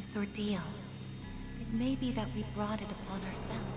this ordeal. It may be that we brought it upon ourselves.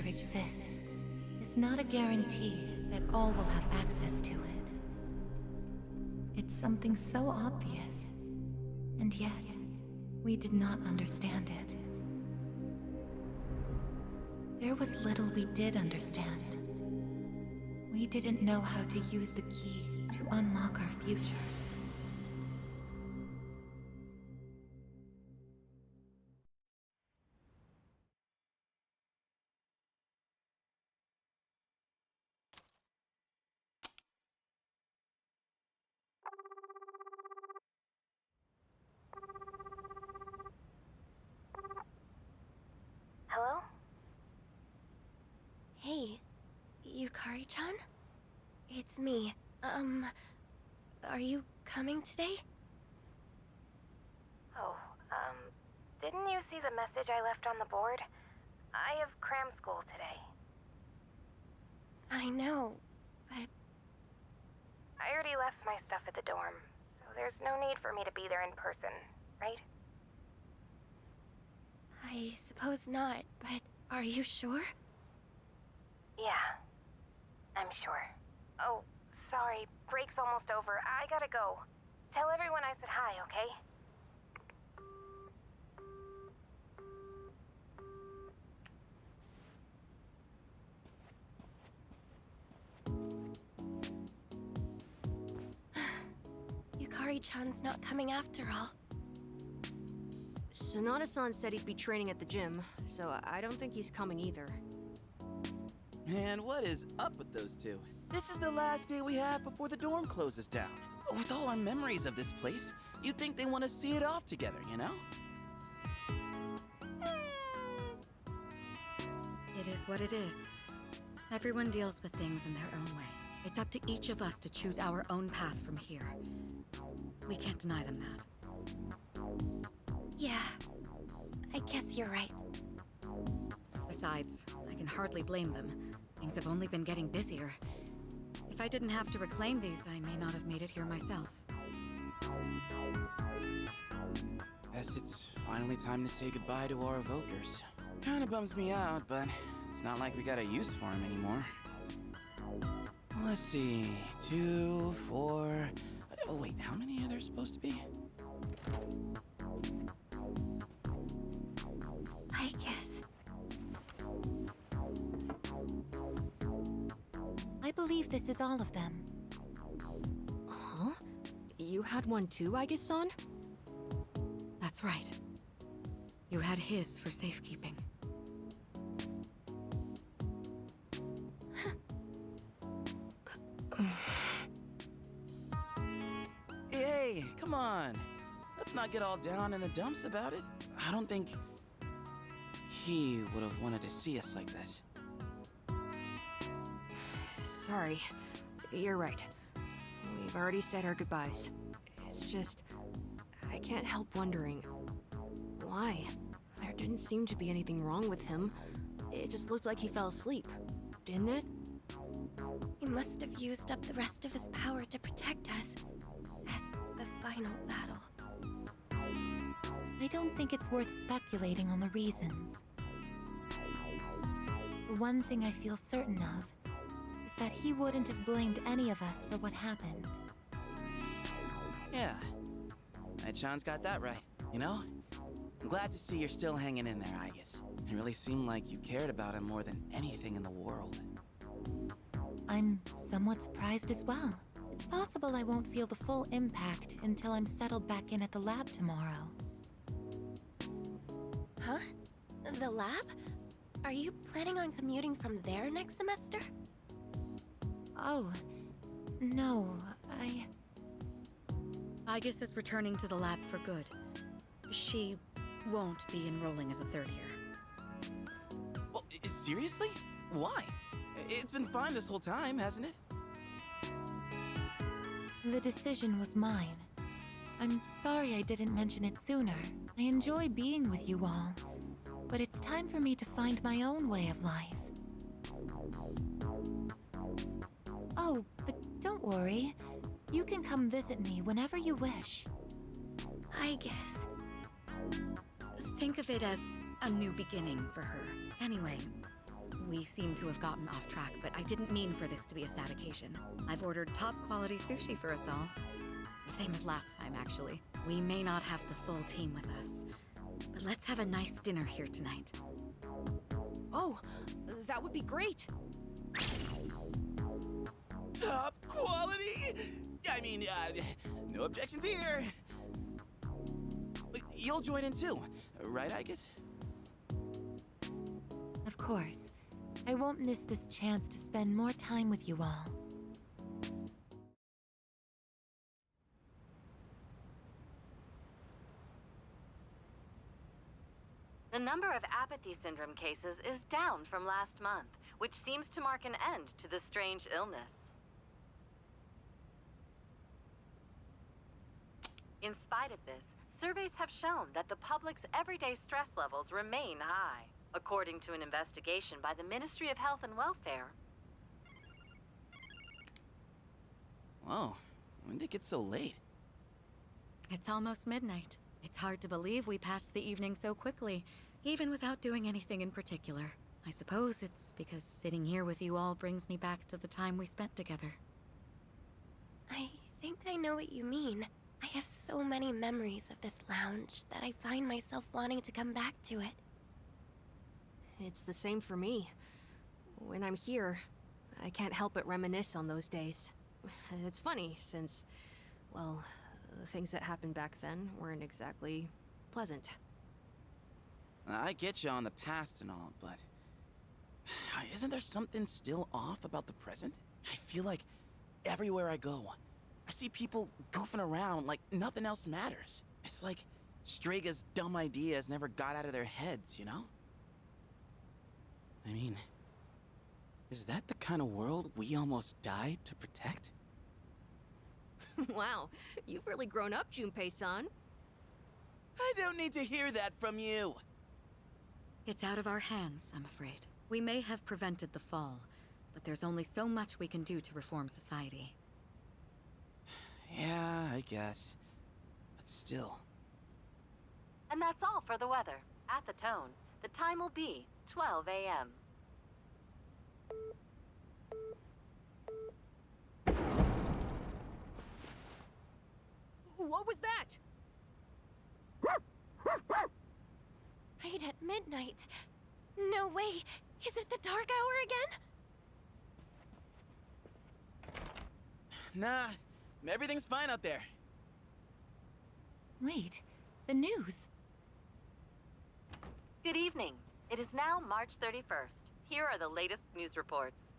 Exists is not a guarantee that all will have access to it. It's something so obvious, and yet we did not understand it. There was little we did understand. We didn't know how to use the key to unlock our future. Hello? Hey, Yukari-chan? It's me. Are you coming today? Oh, didn't you see the message I left on the board? I have cram school today. I know, but... I already left my stuff at the dorm, so there's no need for me to be there in person, right? I suppose not, but are you sure? Yeah, I'm sure. Oh, sorry, break's almost over. I gotta go. Tell everyone I said hi, okay? Yukari-chan's not coming after all. Sonata-san said he'd be training at the gym, so I don't think he's coming either. Man, what is up with those two? This is the last day we have before the dorm closes down. With all our memories of this place, you'd think they want to see it off together, you know? It is what it is. Everyone deals with things in their own way. It's up to each of us to choose our own path from here. We can't deny them that. Yeah, I guess you're right. Besides, I can hardly blame them. Things have only been getting busier. If I didn't have to reclaim these, I may not have made it here myself. Guess it's finally time to say goodbye to our evokers. Kinda bums me out, but it's not like we got a use for them anymore. Let's see, 2, 4... Oh wait, how many are there supposed to be? I guess. I believe this is all of them. Huh? You had one too, Aigis-san? That's right. You had his for safekeeping. Hey, come on. Let's not get all down in the dumps about it. I don't think he would have wanted to see us like this. Sorry. You're right. We've already said our goodbyes. It's just... I can't help wondering... why? There didn't seem to be anything wrong with him. It just looked like he fell asleep. Didn't it? He must have used up the rest of his power to protect us. At the final battle. I don't think it's worth speculating on the reasons. The one thing I feel certain of is that he wouldn't have blamed any of us for what happened. Yeah. Chan's got that right, you know? I'm glad to see you're still hanging in there, Aigis. It really seemed like you cared about him more than anything in the world. I'm somewhat surprised as well. it's possible I won't feel the full impact until I'm settled back in at the lab tomorrow. Huh? The lab? Are you planning on commuting from there next semester? Oh, no, Aigis is returning to the lab for good. She won't be enrolling as a third year. Well, seriously? Why? It's been fine this whole time, hasn't it? The decision was mine. I'm sorry I didn't mention it sooner. I enjoy being with you all, but it's time for me to find my own way of life. Oh, but don't worry. You can come visit me whenever you wish. I guess. Think of it as a new beginning for her. Anyway, we seem to have gotten off track, but I didn't mean for this to be a sad occasion. I've ordered top-quality sushi for us all. The same as last time, actually. We may not have the full team with us, but let's have a nice dinner here tonight. Oh, that would be great. Top quality? I mean, no objections here. You'll join in too, right, Aigis? Of course. I won't miss this chance to spend more time with you all. The number of apathy syndrome cases is down from last month, which seems to mark an end to the strange illness. In spite of this, surveys have shown that the public's everyday stress levels remain high, according to an investigation by the Ministry of Health and Welfare. Whoa, when did it get so late? It's almost midnight. It's hard to believe we passed the evening so quickly, even without doing anything in particular. I suppose it's because sitting here with you all brings me back to the time we spent together. I think I know what you mean. I have so many memories of this lounge that I find myself wanting to come back to it. It's the same for me. When I'm here, I can't help but reminisce on those days. It's funny, since, well, the things that happened back then weren't exactly pleasant. I get you on the past and all, but isn't there something still off about the present? I feel like everywhere I go, I see people goofing around like nothing else matters. It's like Strega's dumb ideas never got out of their heads, you know? I mean, is that the kind of world we almost died to protect? Wow, you've really grown up, Junpei-san. I don't need to hear that from you. It's out of our hands, I'm afraid. We may have prevented the fall, but there's only so much we can do to reform society. Yeah, I guess. But still. And that's all for the weather. At the tone, the time will be 12 a.m. What was that? Right at midnight. No way. Is it the dark hour again? Nah, everything's fine out there. Wait, the news. Good evening. It is now March 31st. Here are the latest news reports.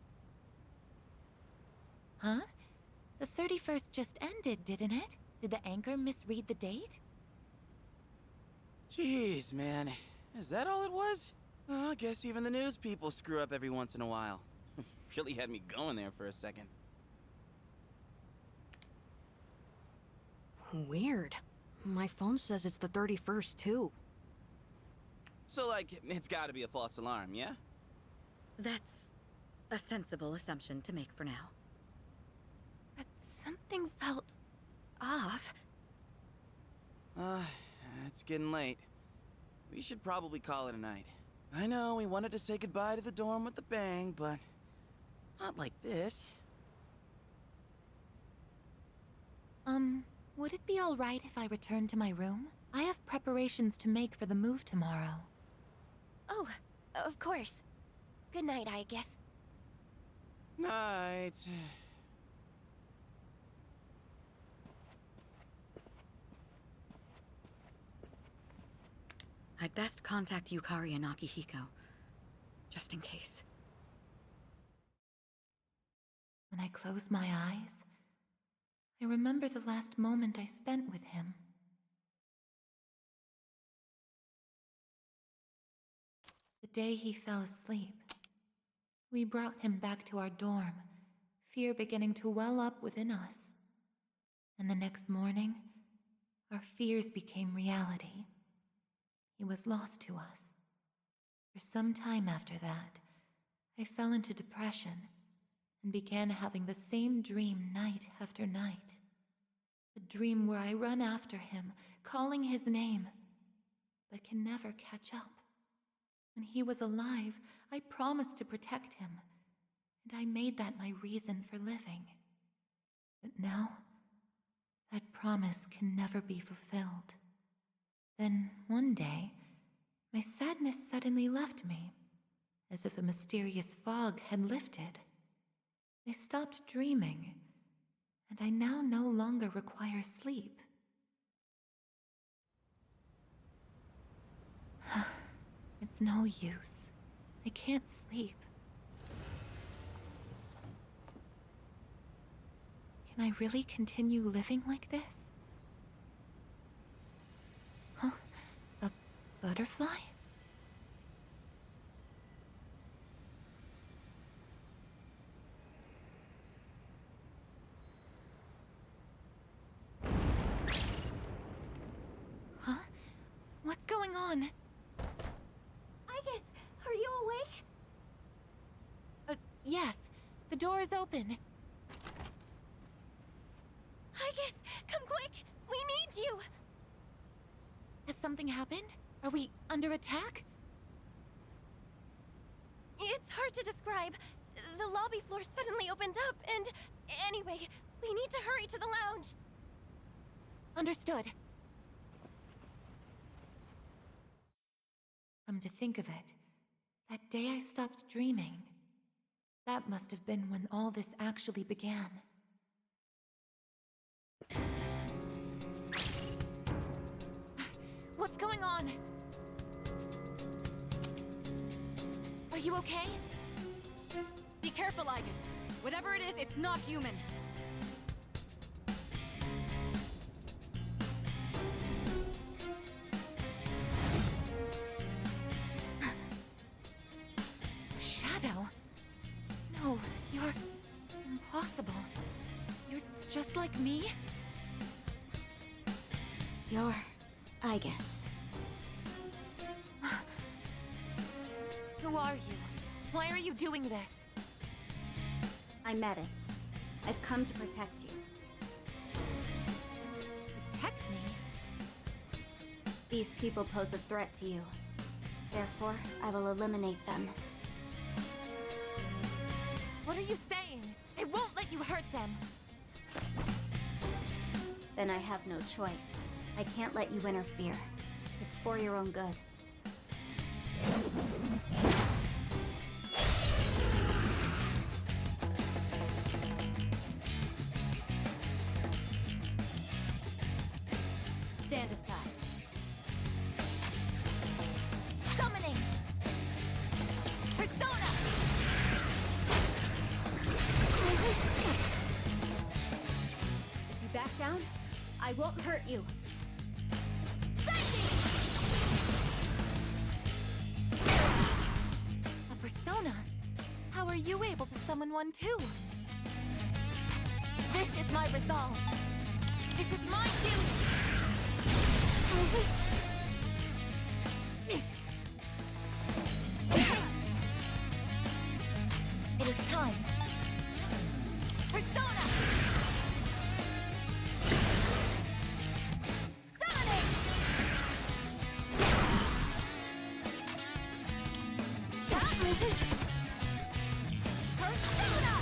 Huh? The 31st just ended, didn't it? Did the anchor misread the date? Jeez, man. Is that all it was? I guess even the news people screw up every once in a while. Really had me going there for a second. Weird. My phone says it's the 31st, too. So, like, it's gotta be a false alarm, yeah? That's a sensible assumption to make for now. But something felt off. It's getting late. We should probably call it a night. I know we wanted to say goodbye to the dorm with a bang, but not like this. Would it be all right if I return to my room? I have preparations to make for the move tomorrow. Oh, of course. Good night, I guess. Night. I'd best contact Yukari and Akihiko, just in case. When I close my eyes, I remember the last moment I spent with him. The day he fell asleep. We brought him back to our dorm, fear beginning to well up within us. And the next morning, our fears became reality. He was lost to us. For some time after that, I fell into depression and began having the same dream night after night. A dream where I run after him, calling his name, but can never catch up. When he was alive, I promised to protect him, and I made that my reason for living. But now, that promise can never be fulfilled. Then, one day, my sadness suddenly left me, as if a mysterious fog had lifted. I stopped dreaming, and I now no longer require sleep. It's no use. I can't sleep. Can I really continue living like this? Huh? A butterfly? Huh? What's going on? Aigis, are you awake? Yes. The door is open. Aigis, come quick! We need you! Has something happened? Are we under attack? It's hard to describe. The lobby floor suddenly opened up, and... Anyway, we need to hurry to the lounge. Understood. Come to think of it, that day I stopped dreaming. That must have been when all this actually began. What's going on? Are you okay? Be careful, Aigis. Whatever it is, it's not human. Shadow? No, you're impossible. You're just like me? You're... Aigis. Who are you? Why are you doing this? I'm Metis. I've come to protect you. Protect me? These people pose a threat to you. Therefore, I will eliminate them. What are you saying? I won't let you hurt them. Then I have no choice. I can't let you interfere. It's for your own good. Stand aside. Summoning! Persona! If you back down, I won't hurt you. A persona? How are you able to summon one too? This is my resolve. This is my duty. It is time. Persona! Summoning! Persona!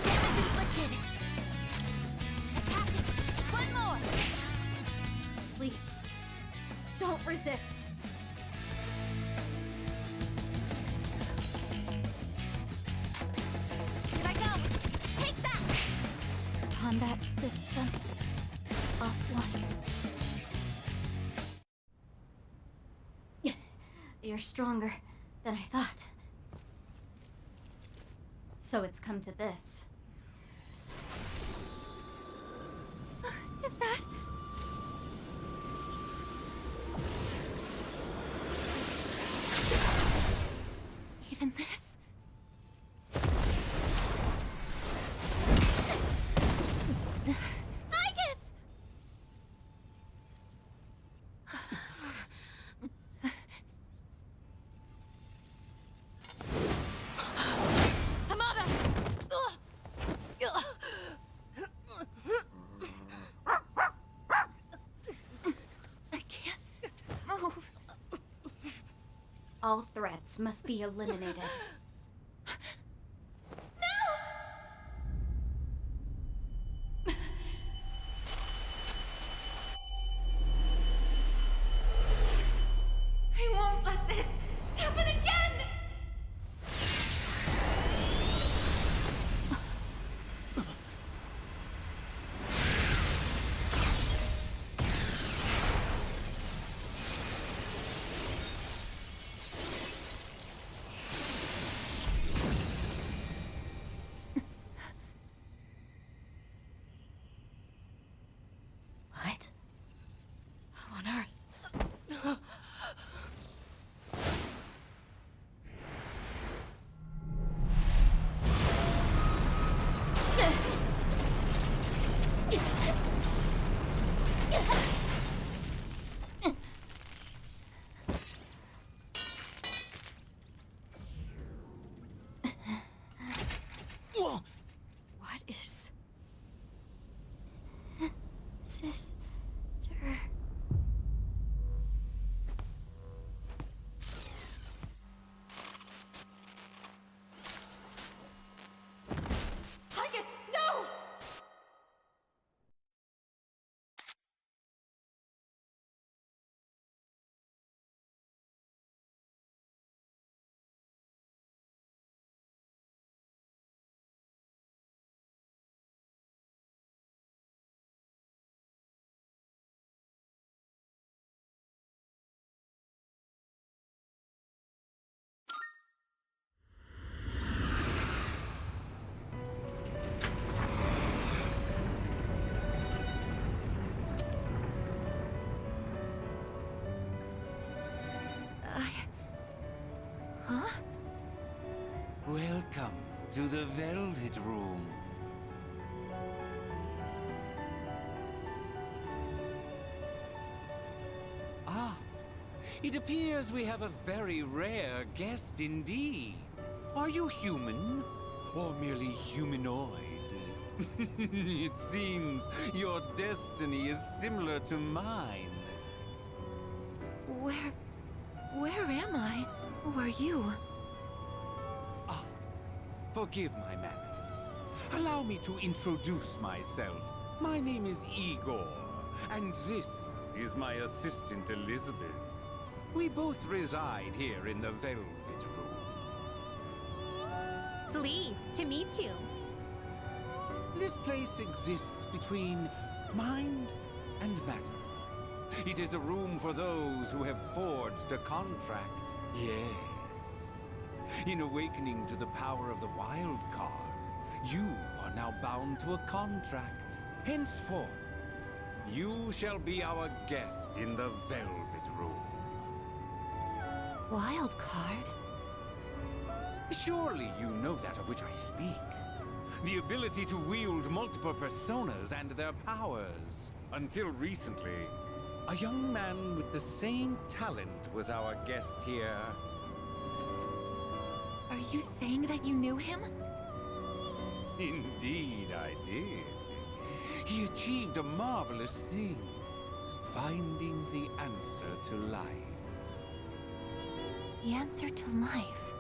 Damage inflicted. Attacking. One more. Please, don't resist. Here I go. Take that. Combat system offline. you're stronger than I thought. So it's come to this. Is that... even this? Aigis! Hamada! I can't move. All threats must be eliminated. I won't let this happen again! What? How on earth? Whoa! What is... Sister... Aigis, no! Huh? Welcome to the Velvet Room. Ah, it appears we have a very rare guest indeed. Are you human? Or merely humanoid? It seems your destiny is similar to mine. Where am I? Who are you? Ah, forgive my manners. Allow me to introduce myself. My name is Igor, and this is my assistant Elizabeth. We both reside here in the Velvet Room. Pleased to meet you. This place exists between mind and matter. It is a room for those who have forged a contract. Yes. In awakening to the power of the wild card, you are now bound to a contract. Henceforth, you shall be our guest in the Velvet Room. Wild card? Surely you know that of which I speak. The ability to wield multiple personas and their powers. Until recently, a young man with the same talent was our guest here. Are you saying that you knew him? Indeed, I did. He achieved a marvelous thing, finding the answer to life. The answer to life.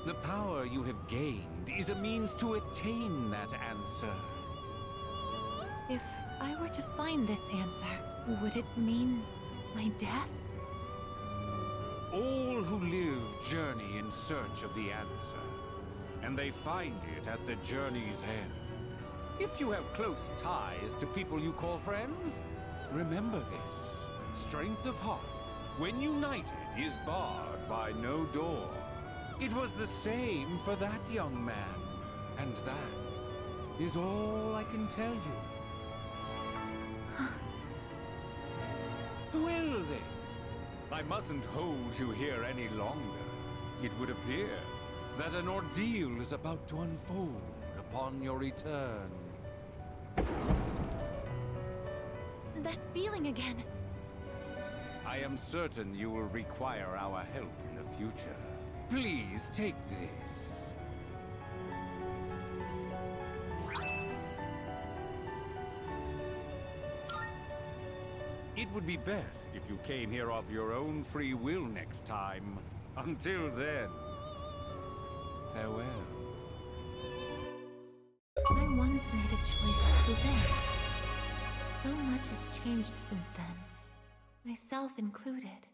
The power you have gained is a means to attain that answer. If I were to find this answer, would it mean my death? All who live journey in search of the answer, and they find it at the journey's end. If you have close ties to people you call friends, remember this. Strength of heart when united, is barred by no door. It was the same for that young man, and that is all I can tell you. Well then, I mustn't hold you here any longer. It would appear that an ordeal is about to unfold upon your return. That feeling again. I am certain you will require our help in the future. Please take this. It would be best if you came here of your own free will next time. Until then, farewell. I once made a choice to live. So much has changed since then, myself included.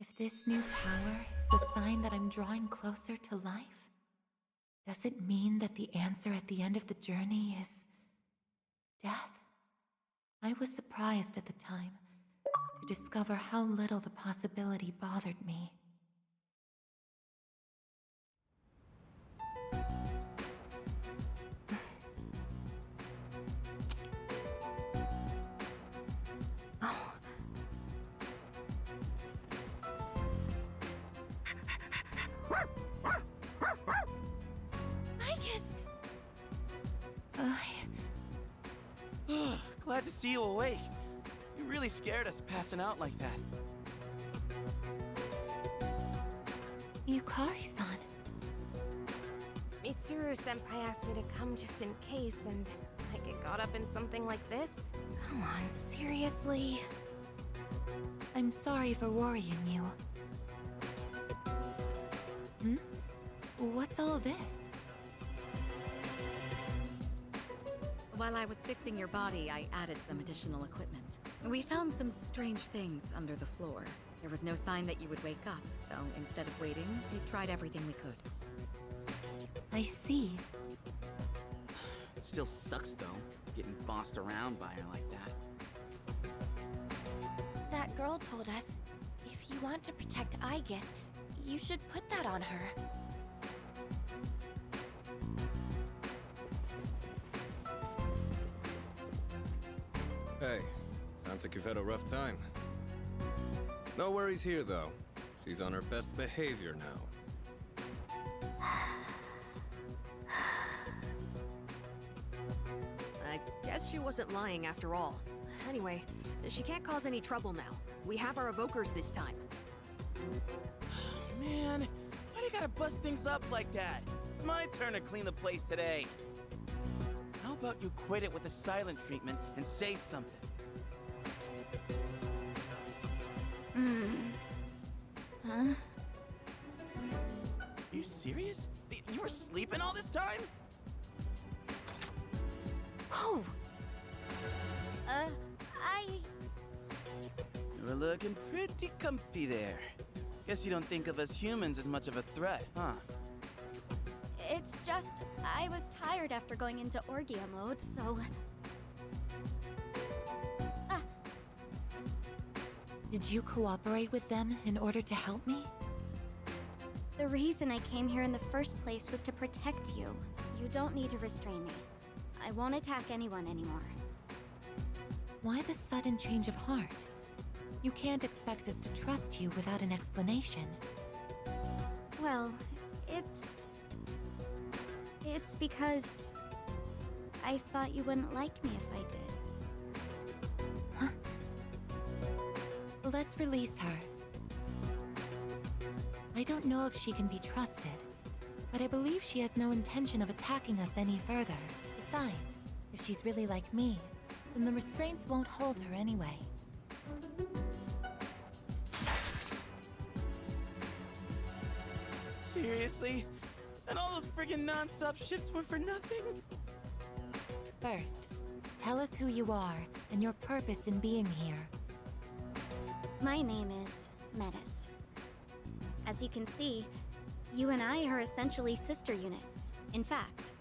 If this new power is a sign that I'm drawing closer to life, does it mean that the answer at the end of the journey is death? I was surprised at the time to discover how little the possibility bothered me. Glad to see you awake. You really scared us passing out like that. Yukari-san. Mitsuru-senpai asked me to come just in case, and I get caught up in something like this? Come on, seriously? I'm sorry for worrying you. What's all this? While I was fixing your body, I added some additional equipment. We found some strange things under the floor. There was no sign that you would wake up, so instead of waiting, we tried everything we could. I see. It still sucks, though, getting bossed around by her like that. That girl told us, if you want to protect Aigis, you should put that on her. Hey, sounds like you've had a rough time. No worries here, though. She's on her best behavior now. I guess she wasn't lying after all. Anyway, she can't cause any trouble now. We have our evokers this time. Man, why do you gotta bust things up like that? It's my turn to clean the place today. How about you quit it with the silent treatment and say something? Huh? Are you serious? You were sleeping all this time? Oh! You were looking pretty comfy there. Guess you don't think of us humans as much of a threat, huh? It's just, I was tired after going into Orgia mode, so... Did you cooperate with them in order to help me? The reason I came here in the first place was to protect you. You don't need to restrain me. I won't attack anyone anymore. Why the sudden change of heart? You can't expect us to trust you without an explanation. Well, it's because... I thought you wouldn't like me if I did. Let's release her. I don't know if she can be trusted, but I believe she has no intention of attacking us any further. Besides, if she's really like me, then the restraints won't hold her anyway. Seriously? And all those friggin' non-stop shifts were for nothing? First, tell us who you are and your purpose in being here. My name is Metis. As you can see, you and I are essentially sister units. In fact,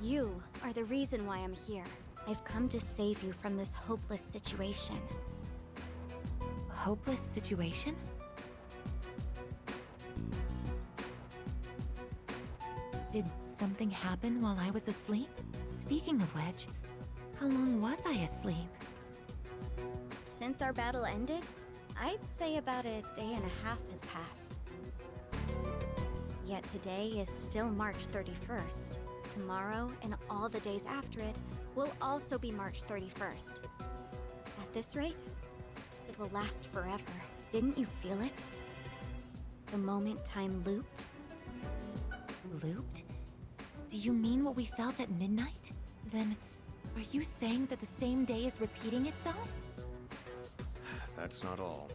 you are the reason why I'm here. I've come to save you from this hopeless situation. hopeless situation? Did something happen while I was asleep? Speaking of which, how long was I asleep? Since our battle ended, I'd say about a day and a half has passed. Yet today is still March 31st. Tomorrow and all the days after it will also be March 31st. At this rate, it will last forever. Didn't you feel it? The moment time looped? Looped? Do you mean what we felt at midnight? Then, are you saying that the same day is repeating itself? That's not all.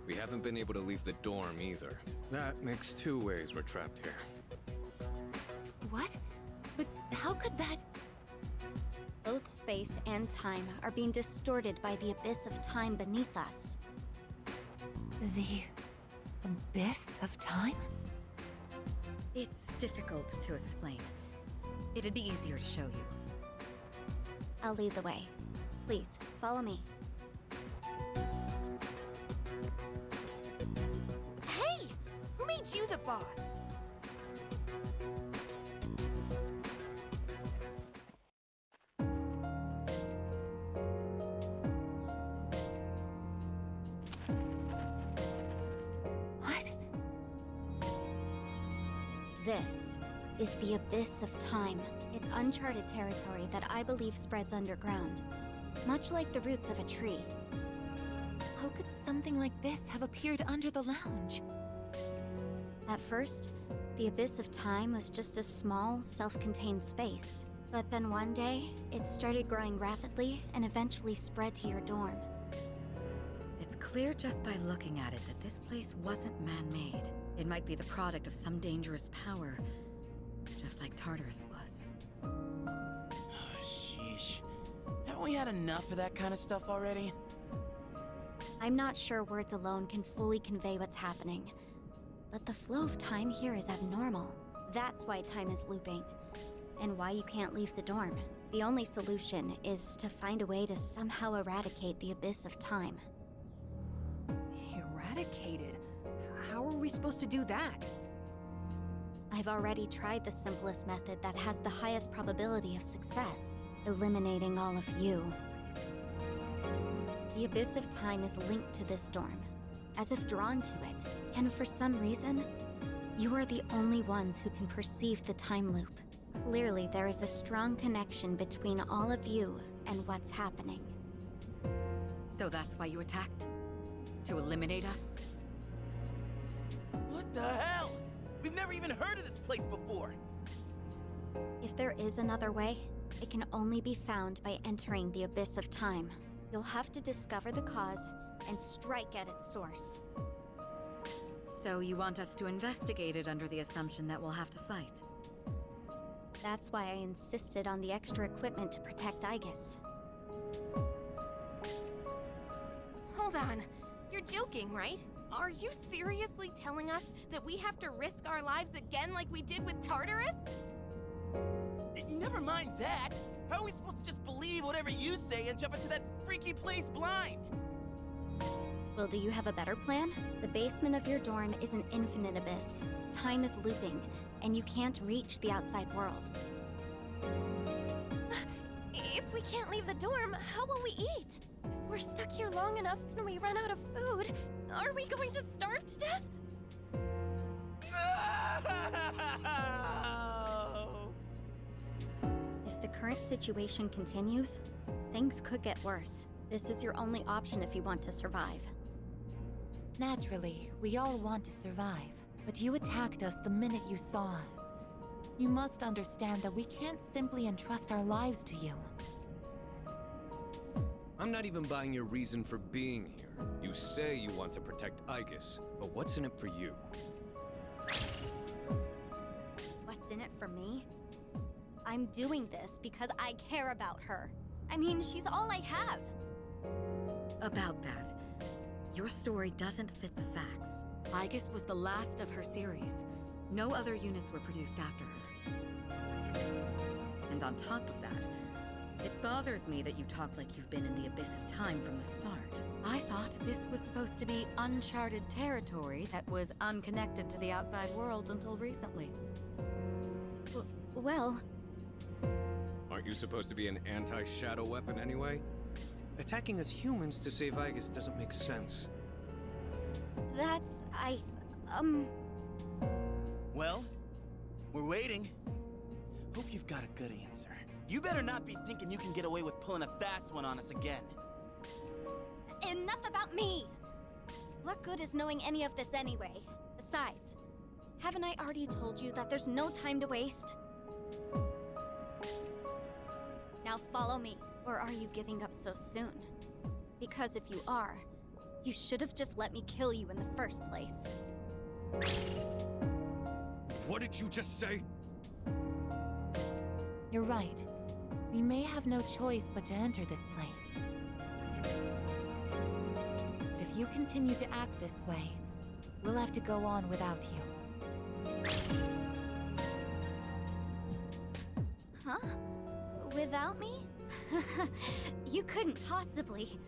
We haven't been able to leave the dorm either. That makes two ways we're trapped here. What? But how could that... Both space and time are being distorted by the abyss of time beneath us. The... abyss of time? It's difficult to explain. It'd be easier to show you. I'll lead the way. Please, follow me. Hey! Who made you the boss? What? This is the abyss of time. It's uncharted territory that I believe spreads underground, much like the roots of a tree. How could something like this have appeared under the lounge? At first, the abyss of time was just a small, self-contained space. But then one day, it started growing rapidly and eventually spread to your dorm. It's clear just by looking at it that this place wasn't man-made. It might be the product of some dangerous power, just like Tartarus was. Sheesh. Haven't we had enough of that kind of stuff already? I'm not sure words alone can fully convey what's happening, but the flow of time here is abnormal. That's why time is looping, and why you can't leave the dorm. The only solution is to find a way to somehow eradicate the abyss of time. Eradicated? How are we supposed to do that? I've already tried the simplest method that has the highest probability of success, eliminating all of you. The abyss of time is linked to this dorm, as if drawn to it, and for some reason, you are the only ones who can perceive the time loop. Clearly, there is a strong connection between all of you and what's happening. So that's why you attacked? To eliminate us? What the hell? We've never even heard of this place before. If there is another way, it can only be found by entering the abyss of time. You'll have to discover the cause and strike at its source. So you want us to investigate it under the assumption that we'll have to fight? That's why I insisted on the extra equipment to protect Aigis. Hold on. You're joking, right? Are you seriously telling us that we have to risk our lives again like we did with Tartarus? Never mind that. How are we supposed to just believe whatever you say and jump into that freaky place blind? Well, do you have a better plan? The basement of your dorm is an infinite abyss. Time is looping, and you can't reach the outside world. If we can't leave the dorm, how will we eat? If we're stuck here long enough and we run out of food, are we going to starve to death? No! If the current situation continues, things could get worse. This is your only option if you want to survive. Naturally, we all want to survive, but you attacked us the minute you saw us. You must understand that we can't simply entrust our lives to you. I'm not even buying your reason for being here. You say you want to protect Aigis, but what's in it for you? What's in it for me? I'm doing this because I care about her. I mean, she's all I have. About that, your story doesn't fit the facts. Aigis was the last of her series. No other units were produced after her. And on top of that, It bothers me that you talk like you've been in the abyss of time from the start. I thought this was supposed to be uncharted territory that was unconnected to the outside world until recently. Well, Aren't you supposed to be an anti-shadow weapon anyway? Attacking us humans to save Aigis doesn't make sense. that's... Well, we're waiting. Hope you've got a good answer. You better not be thinking you can get away with pulling a fast one on us again. Enough about me! What good is knowing any of this anyway? Besides, haven't I already told you that there's no time to waste? Now follow me, or are you giving up so soon? Because if you are, you should have just let me kill you in the first place. What did you just say? You're right. We may have no choice but to enter this place. But if you continue to act this way, we'll have to go on without you. Huh? Without me? You couldn't possibly.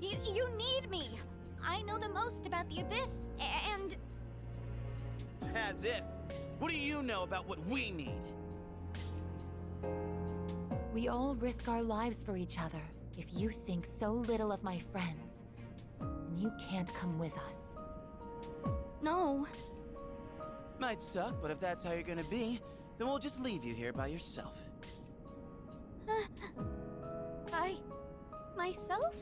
You need me! I know the most about the Abyss, and... As if. What do you know about what we need? We all risk our lives for each other. If you think so little of my friends, then you can't come with us. No. Might suck, but if that's how you're gonna be, then we'll just leave you here by yourself. Myself?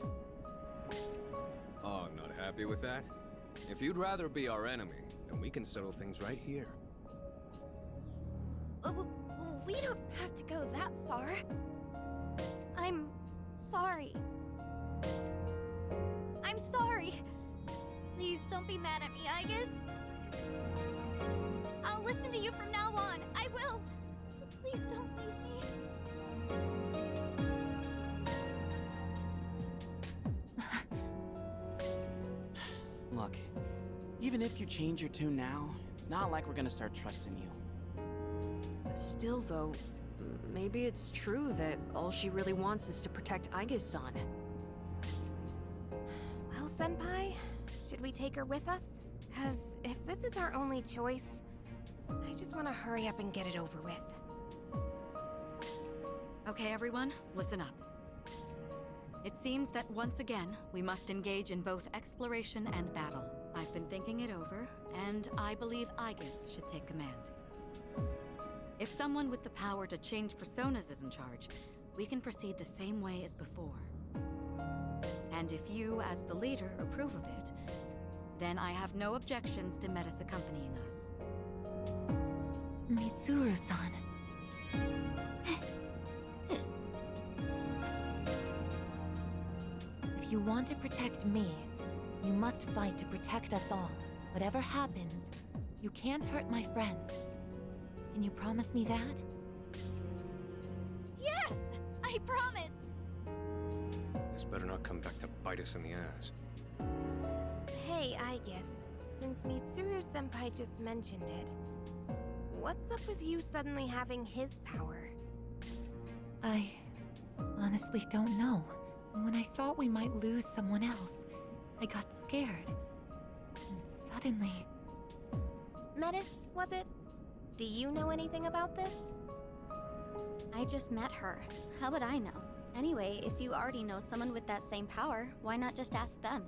Oh, not happy with that? If you'd rather be our enemy, then we can settle things right here. We don't have to go that far. I'm sorry. I'm sorry. Please don't be mad at me, Aigis. I'll listen to you from now on. I will. So please don't leave me. Look, even if you change your tune now, it's not like we're gonna start trusting you. Still, though, maybe it's true that all she really wants is to protect Aigis-san. Well, Senpai, should we take her with us? Because if this is our only choice, I just want to hurry up and get it over with. Okay, everyone, listen up. It seems that once again, we must engage in both exploration and battle. I've been thinking it over, and I believe Aigis should take command. If someone with the power to change personas is in charge, we can proceed the same way as before. And if you, as the leader, approve of it, then I have no objections to Metis accompanying us. Mitsuru-san. If you want to protect me, you must fight to protect us all. Whatever happens, you can't hurt my friends. Can you promise me that? Yes! I promise! This better not come back to bite us in the ass. Hey, Aigis, since Mitsuru-senpai just mentioned it, what's up with you suddenly having his power? I honestly don't know. When I thought we might lose someone else, I got scared. And suddenly... Metis, was it? Do you know anything about this? I just met her. How would I know? Anyway, if you already know someone with that same power, why not just ask them?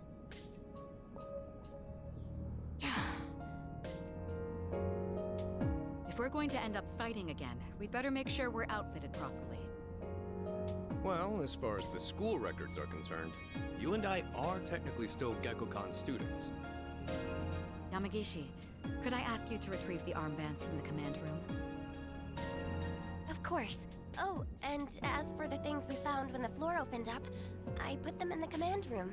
If we're going to end up fighting again, we'd better make sure we're outfitted properly. Well, as far as the school records are concerned, you and I are technically still Gekkokan students. Yamagishi, could I ask you to retrieve the armbands from the command room? Of course. Oh, and as for the things we found when the floor opened up, I put them in the command room.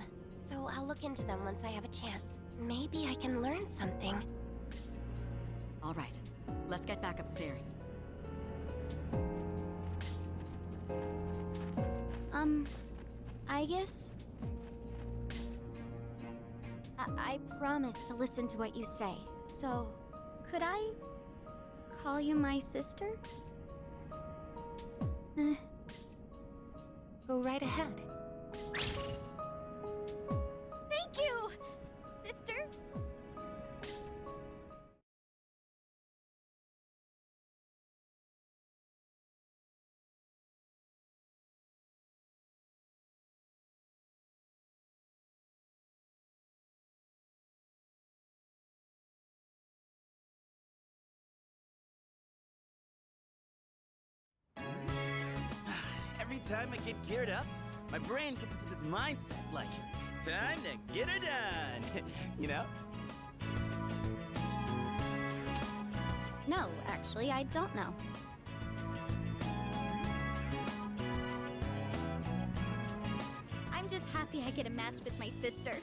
So I'll look into them once I have a chance. Maybe I can learn something. All right, let's get back upstairs. Aigis? I promise to listen to what you say, so could I call you my sister? Go right ahead. Thank you, sister. Every time I get geared up, my brain gets into this mindset like, time to get her done. You know? No, actually, I don't know. I'm just happy I get a match with my sister.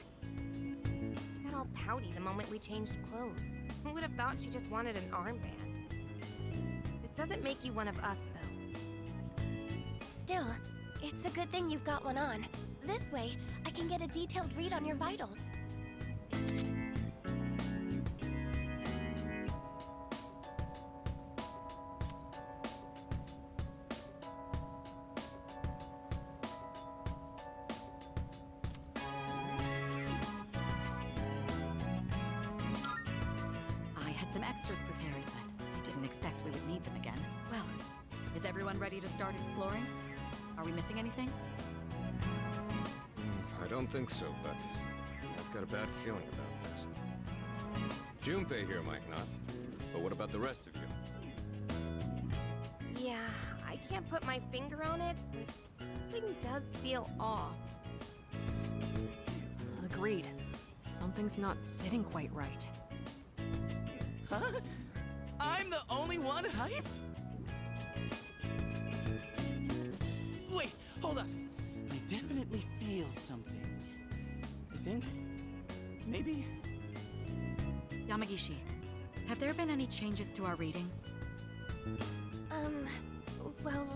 She got all pouty the moment we changed clothes. Who would have thought she just wanted an armband? This doesn't make you one of us, though. Still, it's a good thing you've got one on. This way, I can get a detailed read on your vitals. I had some extras prepared, but I didn't expect we would need them again. Well, is everyone ready to start exploring? Are we missing anything? I don't think so, but I've got a bad feeling about this. Junpei here might not, but what about the rest of you? Yeah, I can't put my finger on it, but something does feel off. Agreed. Something's not sitting quite right. Huh? I'm the only one hyped? Wait, hold up. I definitely feel something. I think... maybe... Yamagishi, have there been any changes to our readings? Well,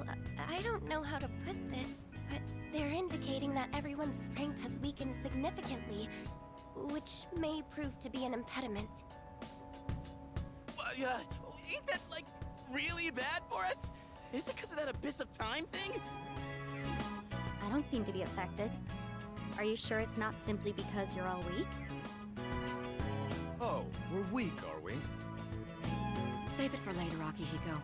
I don't know how to put this, but they're indicating that everyone's strength has weakened significantly, which may prove to be an impediment. Ain't that, like, really bad for us? Is it because of that abyss of time thing? I don't seem to be affected. Are you sure it's not simply because you're all weak? Oh, we're weak, are we? Save it for later, Akihiko.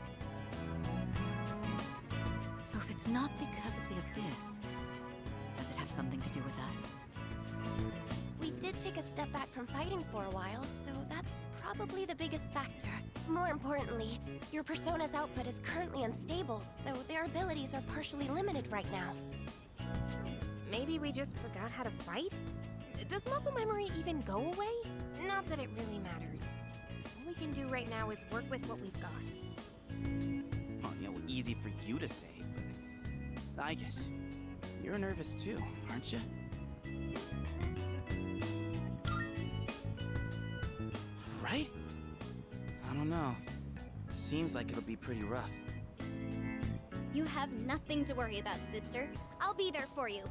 So if it's not because of the abyss, does it have something to do with us? We did take a step back from fighting for a while, so that's probably the biggest factor. More importantly, your persona's output is currently unstable, so their abilities are partially limited right now. Maybe we just forgot how to fight? Does muscle memory even go away? Not that it really matters. All we can do right now is work with what we've got. Well, easy for you to say, but... I guess you're nervous too, aren't you? Right? I don't know. Seems like it'll be pretty rough. You have nothing to worry about, sister. I'll be there for you.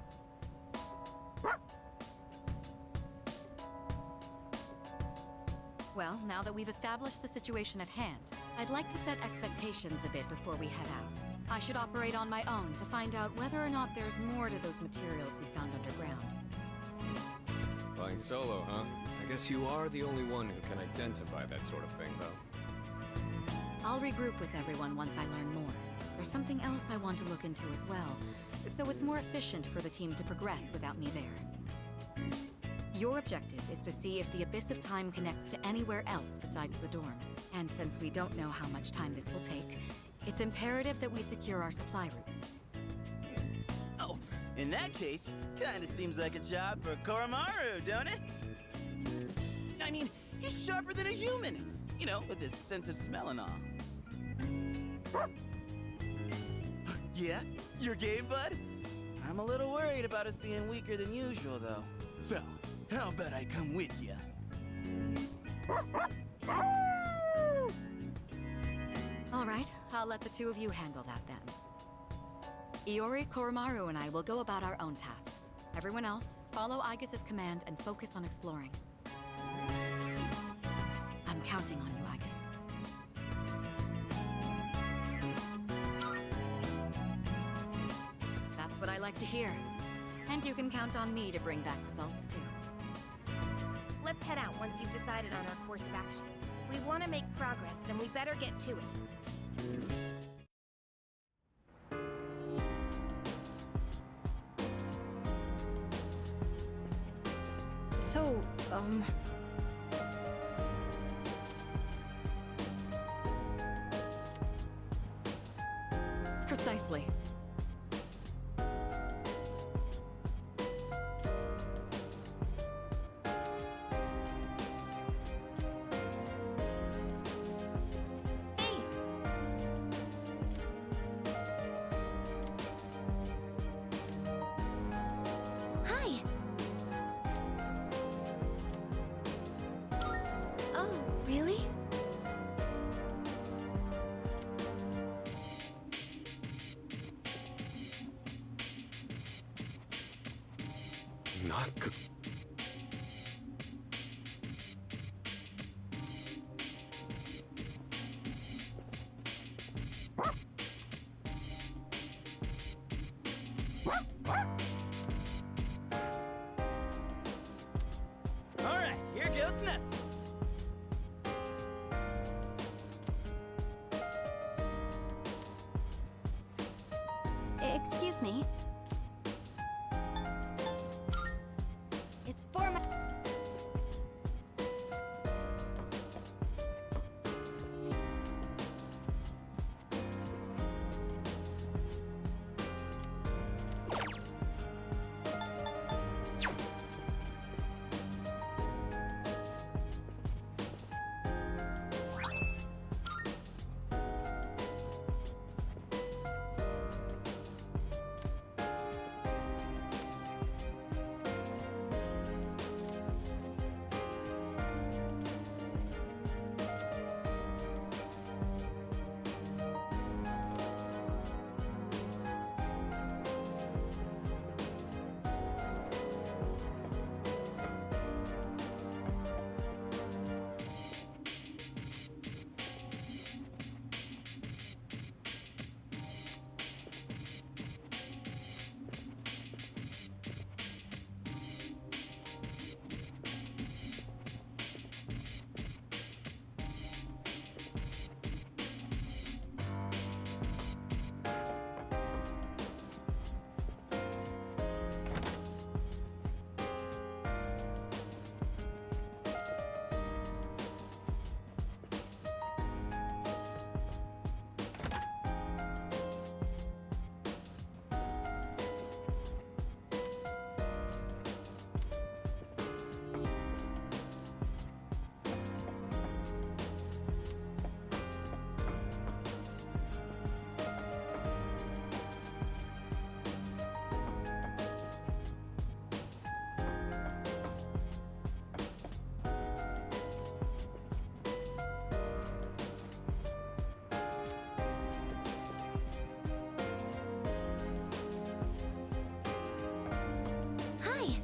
Well, now that we've established the situation at hand, I'd like to set expectations a bit before we head out. I should operate on my own to find out whether or not there's more to those materials we found underground. Flying solo, huh? I guess you are the only one who can identify that sort of thing, though. I'll regroup with everyone once I learn more. There's something else I want to look into as well, so it's more efficient for the team to progress without me there. Your objective is to see if the Abyss of Time connects to anywhere else besides the dorm. And since we don't know how much time this will take, it's imperative that we secure our supply routes. Oh, in that case, kinda seems like a job for Koromaru, don't it? I mean, he's sharper than a human, you know, with his sense of smell and all. Yeah? Your game, bud? I'm a little worried about us being weaker than usual, though. So, how about I come with ya? All right, I'll let the two of you handle that then. Iori, Koromaru, and I will go about our own tasks. Everyone else, follow Aigis' command and focus on exploring. I'm counting on you, Aigis. That's what I like like to hear. And you can count on me to bring back results, too. Let's head out once you've decided on our course of action. If we want to make progress, then we better get to it. So, Precisely. Hi! Oh, really? Not good. Alright, here goes nothing. Excuse me. It's for my... Hi!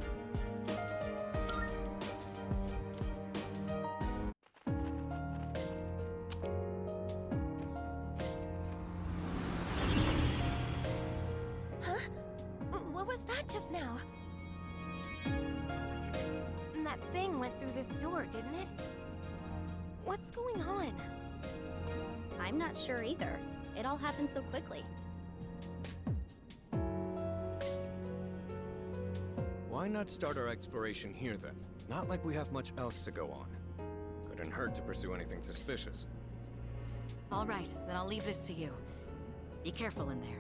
Huh? What was that just now? That thing went through this door, didn't it? What's going on? I'm not sure either. It all happened so quickly. Why not start our exploration here then? Not like we have much else to go on. Couldn't hurt to pursue anything suspicious. All right, then I'll leave this to you. Be careful in there.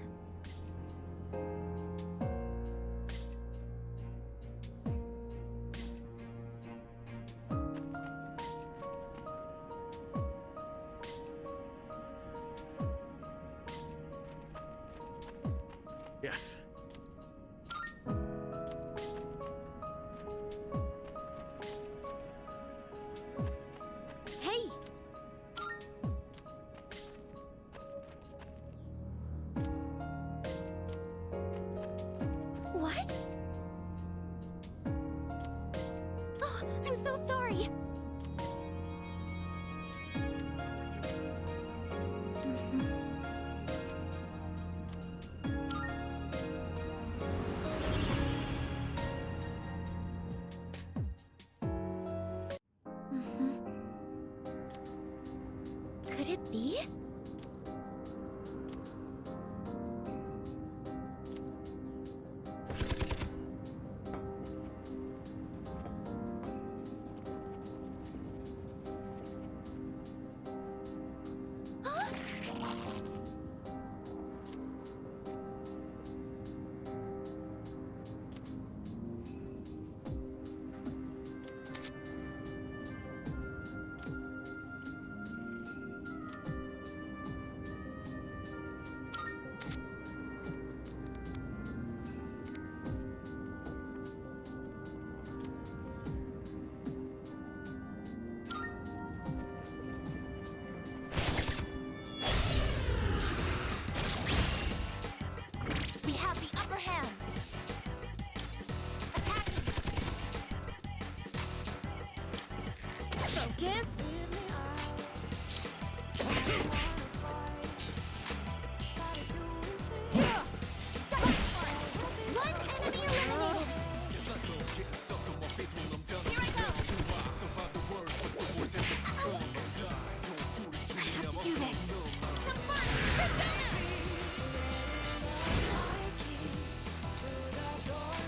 Yes. Hey! What? Oh, I'm so sorry. We have the upper hand. Attacking. Focus. One enemy eliminated. Here I go. I have to do this. Come on, persona!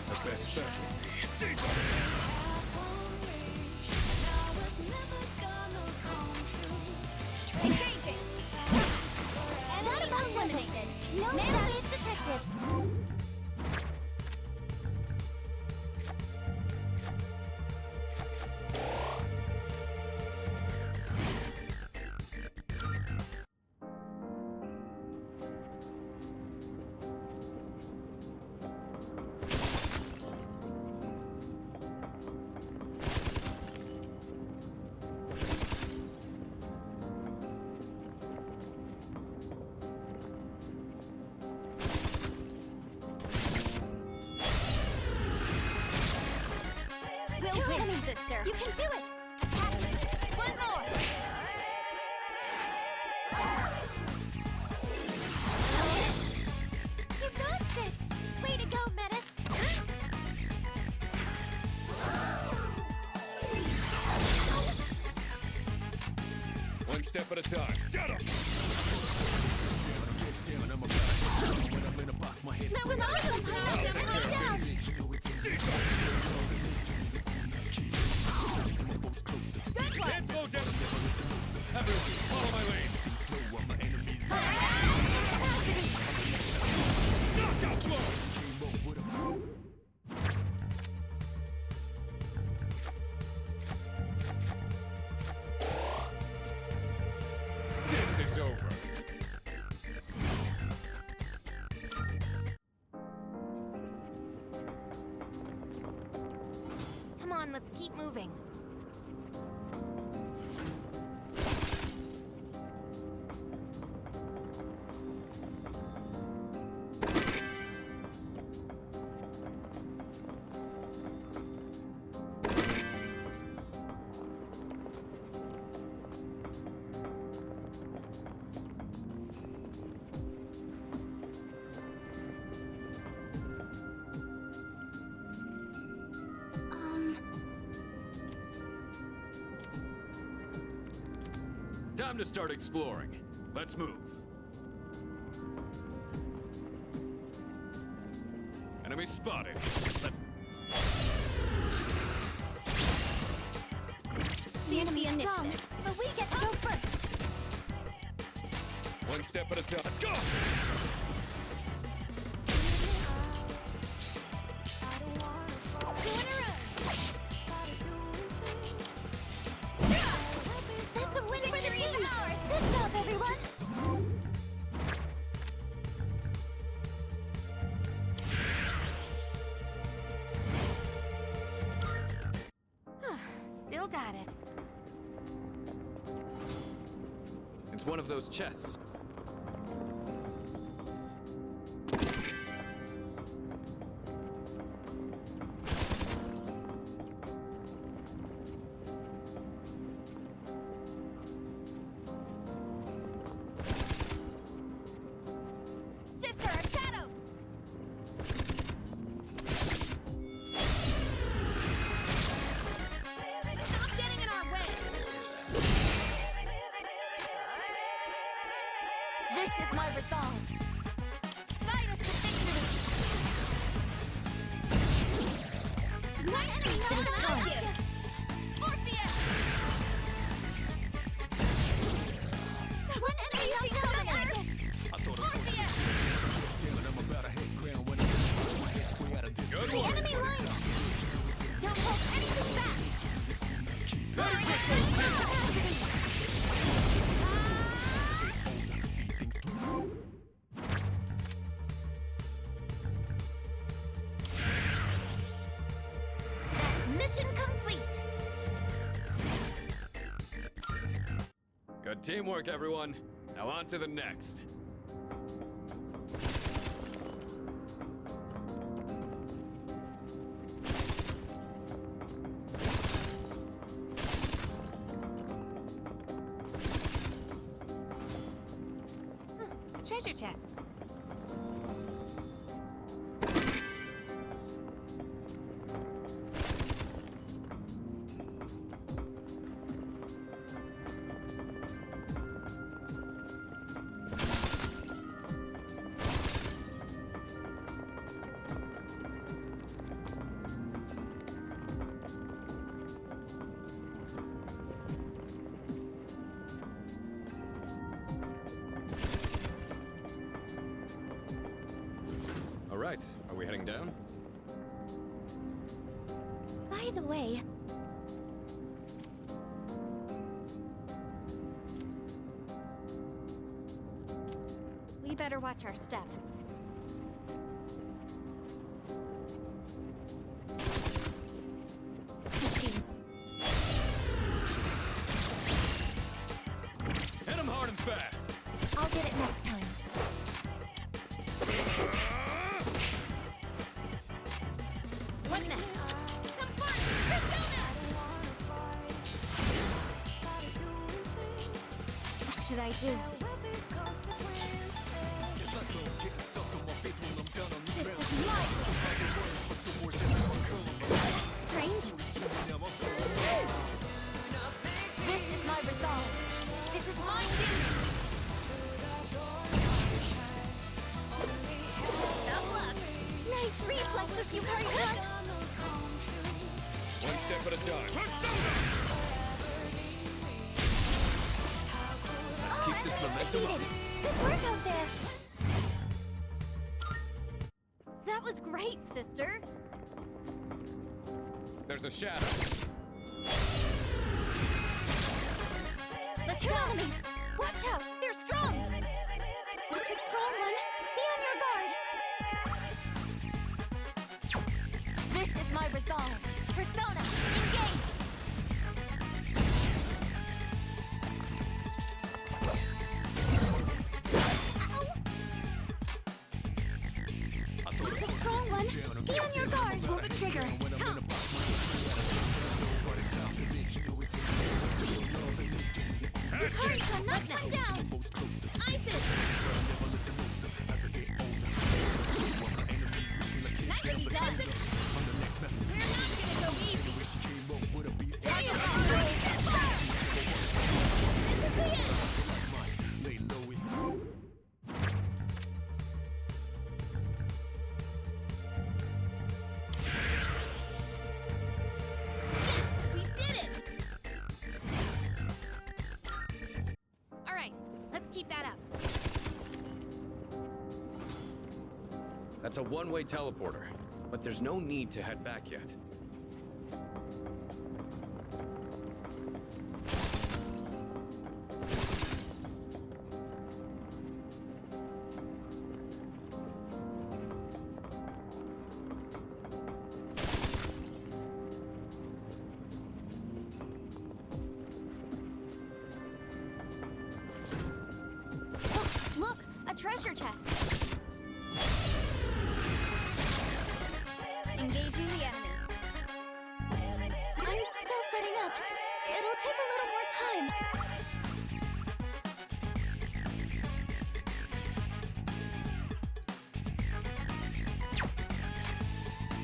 The best bet. Engaging. Enemy eliminated. No damage detected. We'll win, sister. You can do it. One more. You dodged it. Way to go, Menace. One step at a time. Get him! That was awesome. Calm down. Good one. Can't slow down! Everyone, follow my lead! Knockout blow! This is over. Come on, let's keep moving. Time to start exploring. Let's move. Enemy spotted. The enemy is strong, but we get to go first. One step at a time. Let's go! Two in a row. That's a win for the team. Good job, everyone. Still got it. It's one of those chests. Sister, a shadow. Stop getting in our way. This is my resolve. Fight us to victory. One enemy knows Orpheus. Orpheus. One enemy knows Good teamwork, everyone. Now on to the next. A treasure chest. All right, are we heading down? By the way, We better watch our step. Hit him hard and fast! I'll get it next time. What next? Come forth, Persona! What should I do? This is life! Strange? This is my resolve. This is my duty. Tough luck. Nice reflexes, you hurry up. One step at a time. Let's keep this momentum up. Good work out there. That was great, sister. There's a shadow. The two enemies. Watch out. They're strong. It's a strong one. Be on your guard. This is my resolve. Persona, engage. It's a strong one. Be on your guard. Pull the trigger. Come. Hurry, knock them down. Isis. Nicely done. We're not gonna go easy. There you go. This is the end. We did it! All right, let's keep that up. That's a one-way teleporter, but there's no need to head back yet. Look, a treasure chest. Engaging the enemy. I'm still setting up. It'll take a little more time.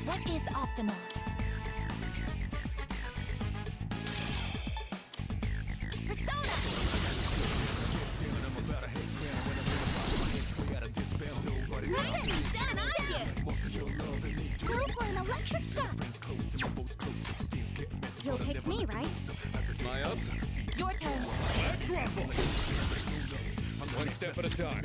What is optimal? Persona! Listen, Dan, obvious! Go for an electric shock! You'll pick me, right? Am I up? Your turn. One step at a time.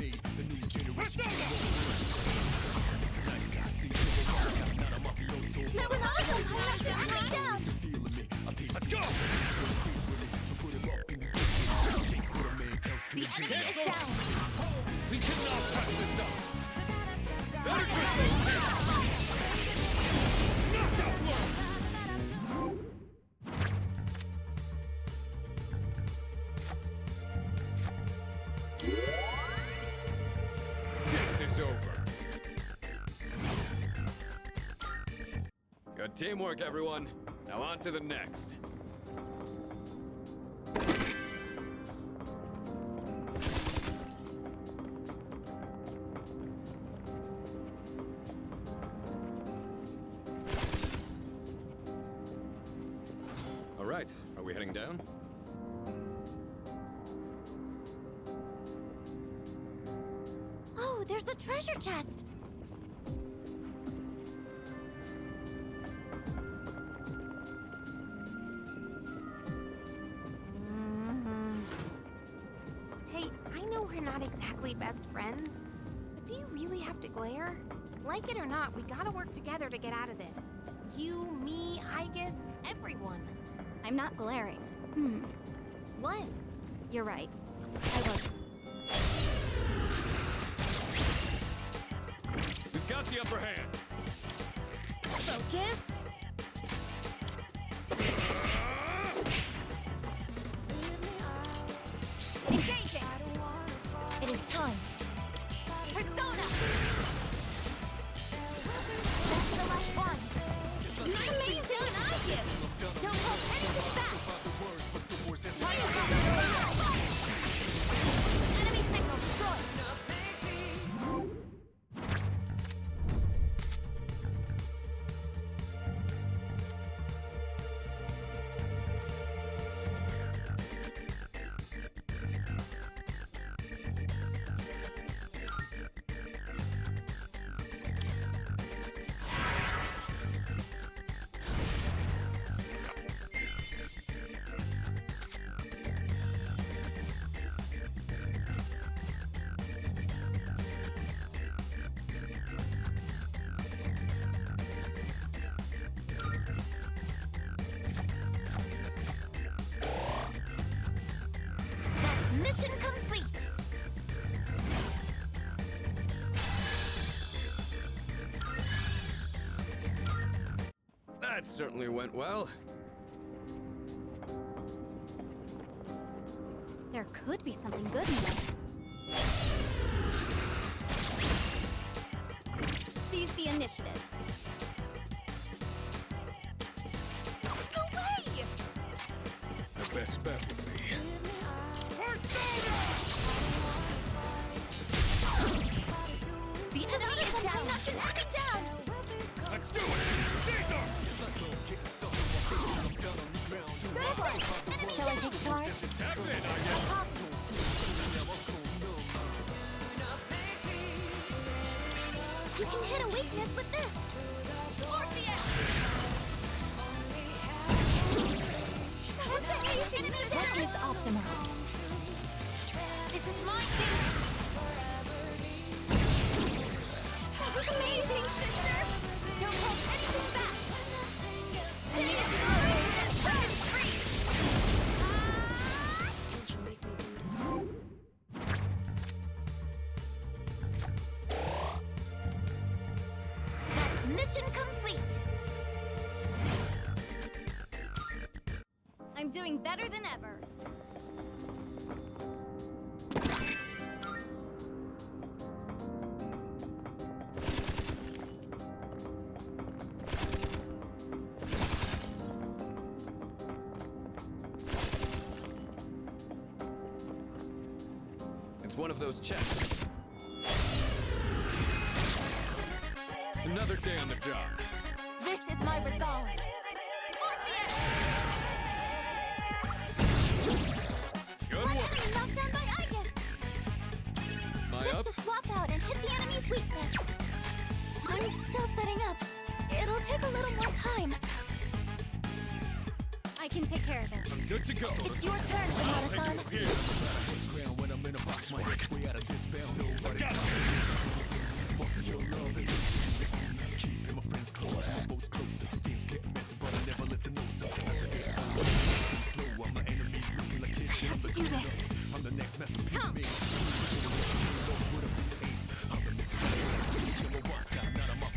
That was awesome! Shut me down! Let's go! The enemy is down! We cannot pass this up! Better knockout blow! Good teamwork, everyone. Now on to the next. All right, are we heading down? Oh, there's a treasure chest! Hey, I know we're not exactly best friends, but do you really have to glare? Like it or not, we gotta work together to get out of this. You, me, Aigis, everyone. I'm not glaring. What? You're right. I wasn't. We've got the upper hand. Focus. Engaging. It is time. Persona. That's the last one. Amazing, Aigis. Don't hold anything back. Enemy signal destroyed. Mission complete! That certainly went well. There could be something good in there. Seize the initiative. No way! The best bet would be... The enemy is down! Knock the enemy down! Let's do it! Caesar! Listen! Shall I take charge? Tap in, I guess. You can hit a weakness with this! Orpheus! That's it! Enemy down! That is optimal. This is my thing! That was amazing, sister! Don't hold anything back! Free! That's mission complete! I'm doing better than ever. It's one of those chests. Another day on the job. This is my resolve! Good One work. enemy knocked down by Aigis! Am I Shift up? to swap out and hit the enemy's weakness. I'm still setting up. It'll take a little more time. I can take care of this. I'm good to go. It's your turn, Sonata-san. I got it. You have to do this. Come!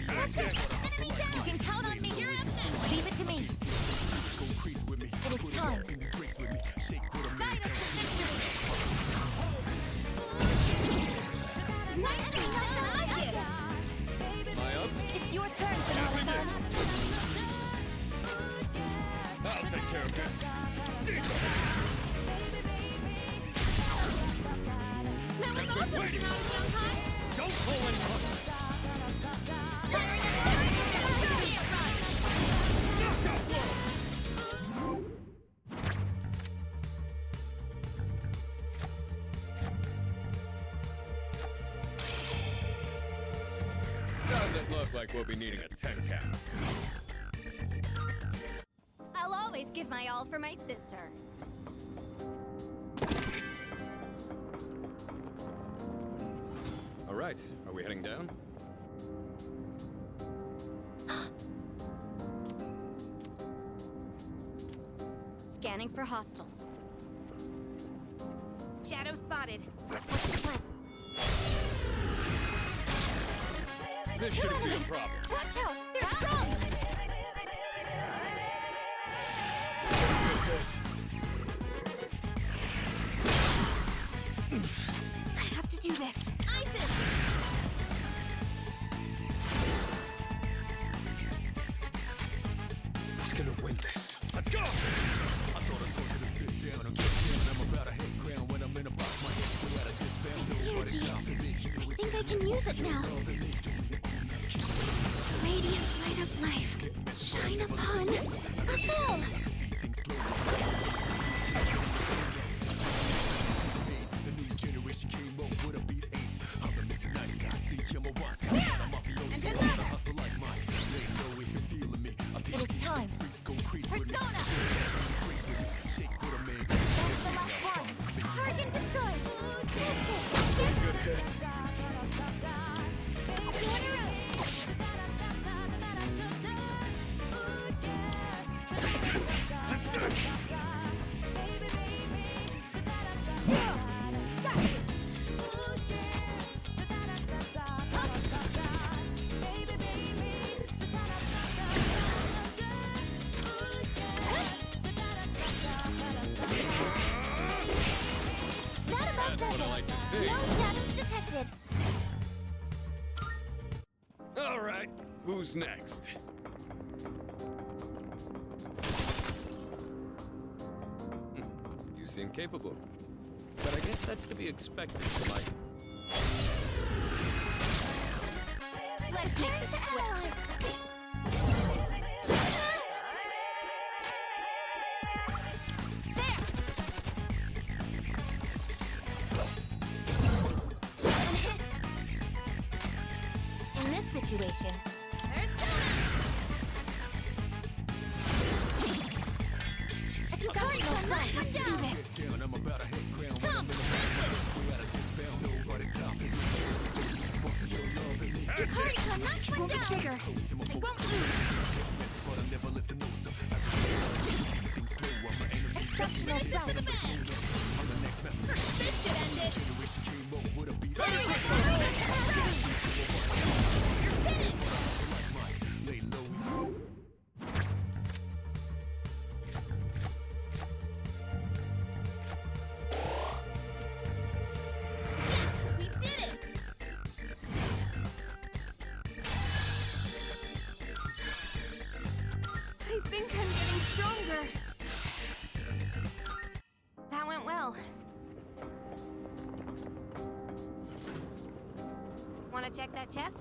That's it! Enemy down! You can count on me. You're up next. Leave it to me. It is time. Guide us to victory. My enemy knocked down Aigis! Am I up? It's your turn, Sonata-san. take care of this. Don't pull any punches. Knockout blow. Doesn't look like we'll be needing a 10 count. I'll always give my all for my sister. All right, are we heading down? Scanning for hostiles. Shadow spotted. This shouldn't be a problem. Watch out! They're strong! I have to do this. Isis! Who's gonna win this? Let's go! I thought I told you to sit down and get down. I'm about to hit ground when I'm in a box. My head's still out of this bound. I think I can use it now. Radiant light of life, shine upon us all. It is time. Persona! That's the last one. Target destroyed. Good hit. That about does What I like to see. it. No shadows detected. All right, who's next? You seem capable. But I guess that's to be expected for my... Let's make this quick. In this situation, do this. Come, not one down. Trigger. I won't lose. Exceptional sound. To the bed. This should end it. You're finished. We did it. I think I'm getting stronger. That went well. Want to check that chest?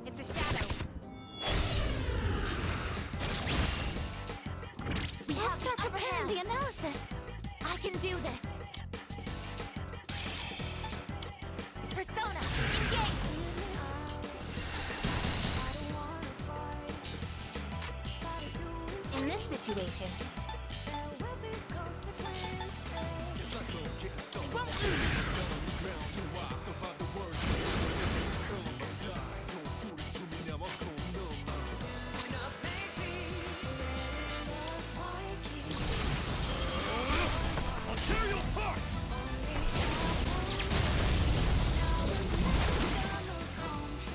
It's a shadow. We have to start preparing the analysis. I can do this. Persona, engage! In this situation, it won't lose. I'll tear you apart!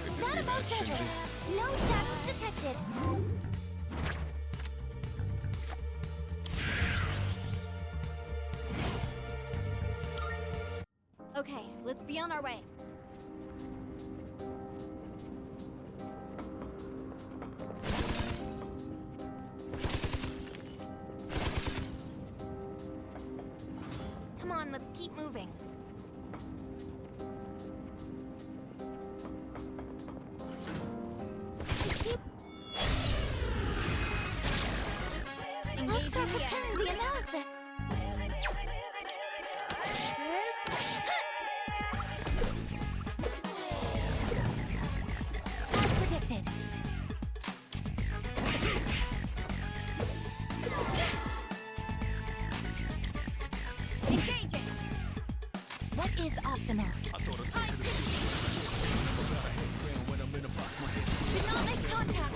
Good to That see about that, does Shinji. it. No shadows detected. Let's be on our way. Come on, let's keep moving. Let's start preparing the analysis. As predicted. Engaging. What is optimal? Did not make contact.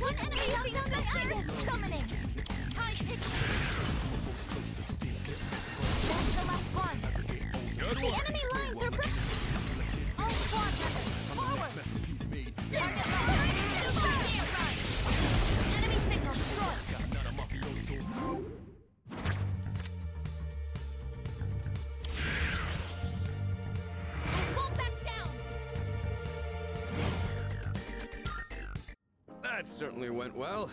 One enemy locked down by Aigis. Summoning. High pitch. That's the last one. The enemy lines are breaking. All squad members, forward. Target locked. Enemy signal destroyed. Won't back down. That certainly went well.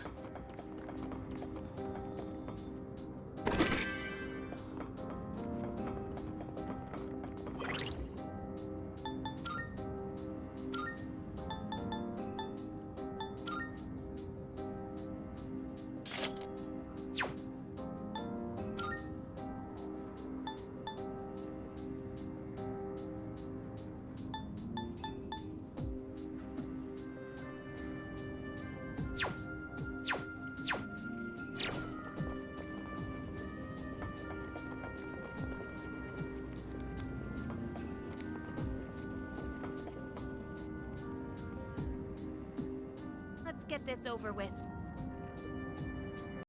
Let's get this over with.